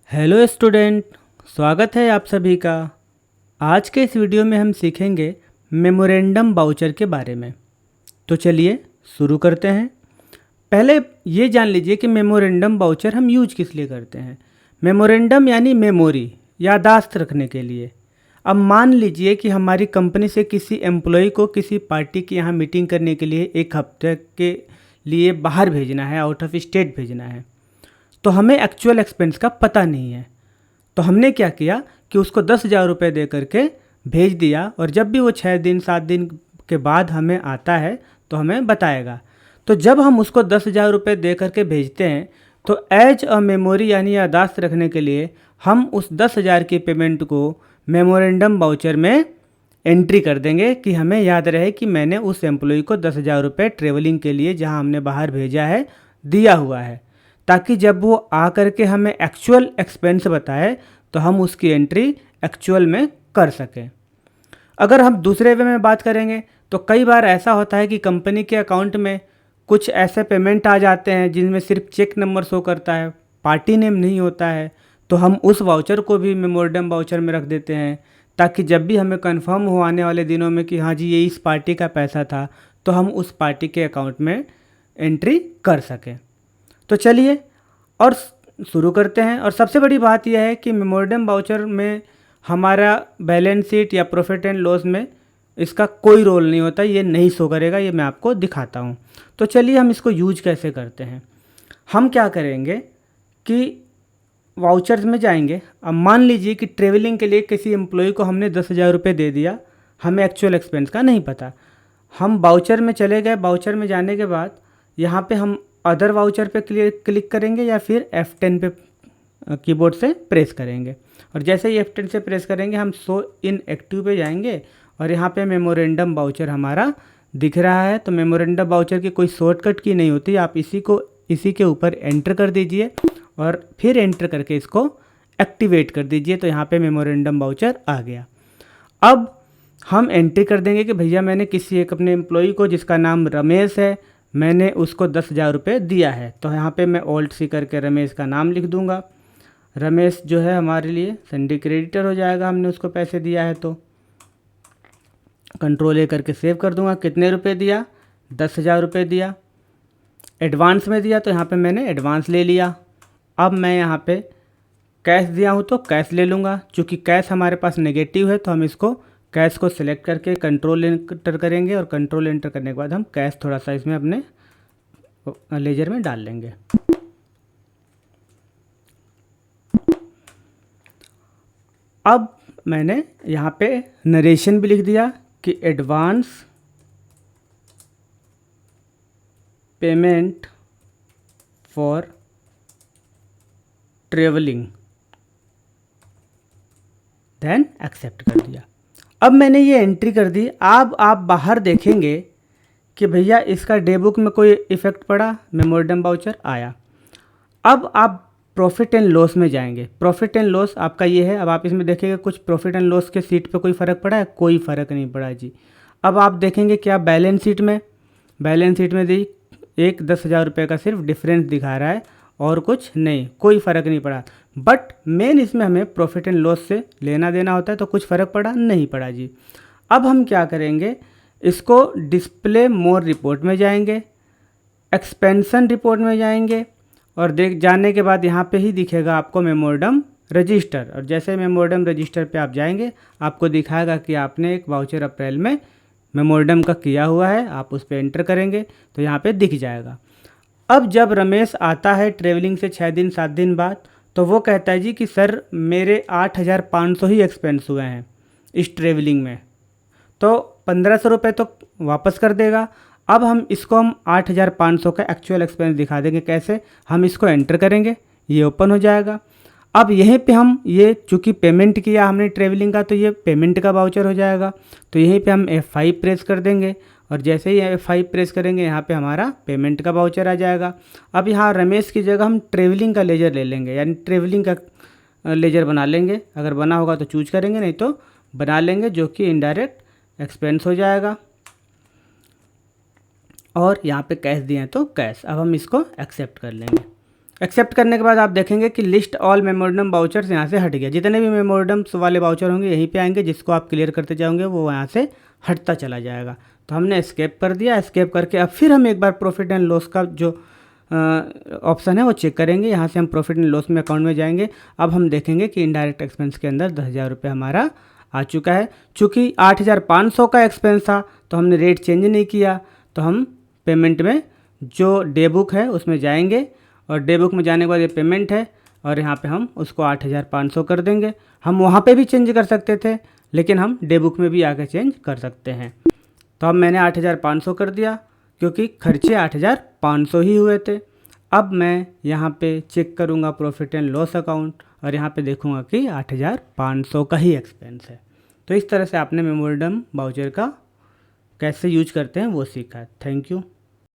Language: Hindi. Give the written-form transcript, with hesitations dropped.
हेलो स्टूडेंट, स्वागत है आप सभी का। आज के इस वीडियो में हम सीखेंगे मेमोरेंडम वाउचर के बारे में। तो चलिए शुरू करते हैं। पहले ये जान लीजिए कि मेमोरेंडम वाउचर हम यूज किस लिए करते हैं। मेमोरेंडम यानी मेमोरी, यादाश्त रखने के लिए। अब मान लीजिए कि हमारी कंपनी से किसी एम्प्लॉय को किसी पार्टी के यहाँ मीटिंग करने के लिए एक हफ्ते के लिए बाहर भेजना है, आउट ऑफ स्टेट भेजना है। तो हमें एक्चुअल एक्सपेंस का पता नहीं है। तो हमने क्या किया कि उसको 10,000 रुपये दे करके भेज दिया, और जब भी वो 6 दिन 7 दिन के बाद हमें आता है तो हमें बताएगा। तो जब हम उसको 10,000 रुपये दे करके भेजते हैं तो एज अ मेमोरी यानी यादाश्त रखने के लिए हम उस 10,000 की पेमेंट को मेमोरेंडम वाउचर में एंट्री कर देंगे कि हमें याद रहे कि मैंने उस एम्प्लॉय को 10,000 रुपये ट्रेवलिंग के लिए जहां हमने बाहर भेजा है दिया हुआ है, ताकि जब वो आ करके हमें एक्चुअल एक्सपेंस बताए तो हम उसकी एंट्री एक्चुअल में कर सकें। अगर हम दूसरे वे में बात करेंगे तो कई बार ऐसा होता है कि कंपनी के अकाउंट में कुछ ऐसे पेमेंट आ जाते हैं जिनमें सिर्फ चेक नंबर शो करता है, पार्टी नेम नहीं होता है। तो हम उस वाउचर को भी मेमोरेंडम वाउचर में रख देते हैं, ताकि जब भी हमें कंफर्म हो आने वाले दिनों में कि हाँ जी ये इस पार्टी का पैसा था, तो हम उस पार्टी के अकाउंट में एंट्री कर सकें। तो चलिए और शुरू करते हैं। और सबसे बड़ी बात यह है कि मेमोरेंडम वाउचर में हमारा बैलेंस शीट या प्रॉफिट एंड लॉस में इसका कोई रोल नहीं होता, ये नहीं शो करेगा। ये मैं आपको दिखाता हूँ। तो चलिए हम इसको यूज कैसे करते हैं। हम क्या करेंगे कि वाउचर्स में जाएंगे। अब मान लीजिए कि ट्रेवलिंग के लिए किसी एम्प्लॉय को हमने 10,000 रुपये दे दिया, हमें एक्चुअल एक्सपेंस का नहीं पता। हम वाउचर में चले गए। वाउचर में जाने के बाद यहाँ पे हम अदर वाउचर पे क्लिक करेंगे या फिर F10 पे कीबोर्ड से प्रेस करेंगे। और जैसे ही F10 से प्रेस करेंगे हम शो इन एक्टिव पे जाएंगे और यहाँ पे मेमोरेंडम वाउचर हमारा दिख रहा है। तो मेमोरेंडम वाउचर की कोई शॉर्टकट की नहीं होती, आप इसी के ऊपर एंटर कर दीजिए और फिर एंटर करके इसको एक्टिवेट कर दीजिए। तो यहाँ पे मेमोरेंडम वाउचर आ गया। अब हम एंट्री कर देंगे कि भैया मैंने किसी एक अपने एम्प्लॉय को जिसका नाम रमेश है, मैंने उसको 10,000 रुपये दिया है। तो यहाँ पे मैं ऑल्ट सी करके रमेश का नाम लिख दूंगा। रमेश जो है हमारे लिए संडे क्रेडिटर हो जाएगा, हमने उसको पैसे दिया है। तो कंट्रोल ए करके सेव कर दूंगा। कितने रुपए दिया? 10,000 रुपये दिया। एडवांस में दिया तो यहाँ पे मैंने एडवांस ले लिया। अब मैं यहाँ पे कैश दिया हूँ तो कैश ले लूँगा। चूँकि कैश हमारे पास नेगेटिव है तो हम इसको कैश को सिलेक्ट करके कंट्रोल एंटर करेंगे, और कंट्रोल एंटर करने के बाद हम कैश थोड़ा सा इसमें अपने लेजर में डाल लेंगे। अब मैंने यहाँ पे नरेशन भी लिख दिया कि advance payment for travelling, then accept कर दिया। अब मैंने ये एंट्री कर दी। अब आप बाहर देखेंगे कि भैया इसका डे बुक में कोई इफेक्ट पड़ा, मेमोरेंडम वाउचर आया। अब आप प्रॉफिट एंड लॉस में जाएंगे। प्रॉफिट एंड लॉस आपका ये है। अब आप इसमें देखेंगे कुछ प्रॉफिट एंड लॉस के सीट पे कोई फ़र्क पड़ा है? कोई फ़र्क नहीं पड़ा जी। अब आप देखेंगे क्या बैलेंस शीट में दी एक 10,000 रुपये का सिर्फ डिफरेंस दिखा रहा है और कुछ नहीं, कोई फ़र्क नहीं पड़ा। बट मेन इसमें हमें प्रॉफिट एंड लॉस से लेना देना होता है, तो कुछ फ़र्क पड़ा नहीं पड़ा जी। अब हम क्या करेंगे, इसको डिस्प्ले मोर रिपोर्ट में जाएंगे, एक्सपेंशन रिपोर्ट में जाएंगे, और जाने के बाद यहाँ पे ही दिखेगा आपको मेमोरेंडम रजिस्टर। और जैसे मेमोरेंडम रजिस्टर पे आप जाएंगे आपको दिखाएगा कि आपने एक वाउचर अप्रैल में मेमोरेंडम का किया हुआ है। आप उस पर एंटर करेंगे तो यहाँ पे दिख जाएगा। अब जब रमेश आता है ट्रेवलिंग से 6 दिन 7 दिन बाद, तो वो कहता है जी कि सर मेरे 8,500 ही एक्सपेंस हुए हैं इस ट्रेवलिंग में, तो 1,500 रुपये तो वापस कर देगा। अब हम 8,500 का एक्चुअल एक्सपेंस दिखा देंगे। कैसे? हम इसको एंटर करेंगे, ये ओपन हो जाएगा। अब यहीं पे हम ये चूँकि पेमेंट किया हमने ट्रेवलिंग का, तो ये पेमेंट का वाउचर हो जाएगा। तो यहीं पे हम F5 प्रेस कर देंगे, और जैसे ही F5 प्रेस करेंगे यहाँ पे हमारा पेमेंट का वाउचर आ जाएगा। अब यहाँ रमेश की जगह हम ट्रेवलिंग का लेजर ले लेंगे, यानी ट्रेवलिंग का लेजर बना लेंगे। अगर बना होगा तो चूज करेंगे, नहीं तो बना लेंगे, जो कि इनडायरेक्ट एक्सपेंस हो जाएगा। और यहाँ पे कैश दिए हैं तो कैश। अब हम इसको एक्सेप्ट कर लेंगे। एक्सेप्ट करने के बाद आप देखेंगे कि लिस्ट ऑल मेमोरेंडम वाउचर्स यहाँ से हट गया। जितने भी मेमोरेंडम्स वाले वाउचर होंगे यहीं पे आएंगे, जिसको आप क्लियर करते जाओगे वो यहाँ से हटता चला जाएगा। तो हमने एस्केप कर दिया। एस्केप करके अब फिर हम एक बार प्रॉफिट एंड लॉस का जो ऑप्शन है वो चेक करेंगे। यहाँ से हम प्रॉफिट एंड लॉस में अकाउंट में जाएंगे। अब हम देखेंगे कि इनडायरेक्ट एक्सपेंस के अंदर 10,000 रुपये हमारा आ चुका है। चूँकि 8,500 का एक्सपेंस था तो हमने रेट चेंज नहीं किया, तो हम पेमेंट में जो डे बुक है उसमें जाएंगे और डे बुक में जाने के बाद ये पेमेंट है और यहाँ पे हम उसको 8,500 कर देंगे। हम वहाँ पे भी चेंज कर सकते थे, लेकिन हम डे बुक में भी आके चेंज कर सकते हैं। तो अब मैंने 8,500 कर दिया क्योंकि खर्चे 8,500 ही हुए थे। अब मैं यहाँ पे चेक करूँगा प्रॉफिट एंड लॉस अकाउंट और यहाँ पे देखूँगा कि 8,500 का ही एक्सपेंस है। तो इस तरह से आपने मेमोरेंडम वाउचर का कैसे यूज करते हैं वो सीखा। Thank you.